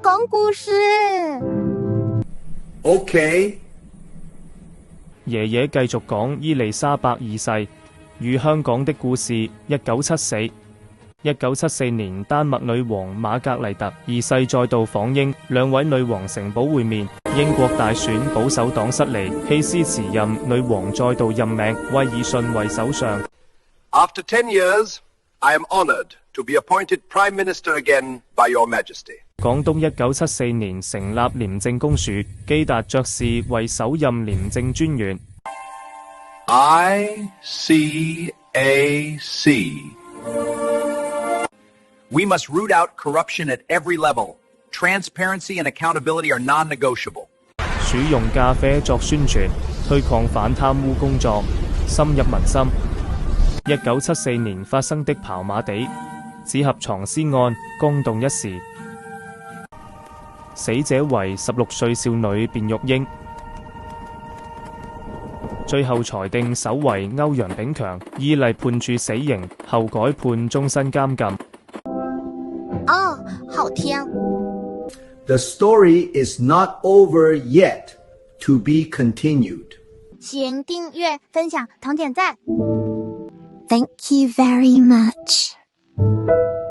講故事。OK。爺爺繼續講伊麗莎白二世與香港的故事。1974年，丹麥女王瑪格麗特二世再度訪英，兩位女王城堡會面。英國大選保守黨失利，希斯辭任，女王再度任命威爾遜為首相。After 10 years, I am honored to be appointed Prime Minister again by Your Majesty. 廣東1974年成立廉政公署，基達爵士為首任廉政專員。ICAC. We must root out corruption at every level. Transparency and accountability are non-negotiable. 署用咖啡作宣傳，推廣反貪污工作，深入民心。1974年發生的跑馬地紙盒藏屍案轟動一時，死者為16歲少女卞玉英，最後裁定首為歐陽炳強，依例判處死刑，後改判終身監禁。哦，好聽。The story is not over yet. To be continued. 請訂閱、分享、同點讚。Thank you very much.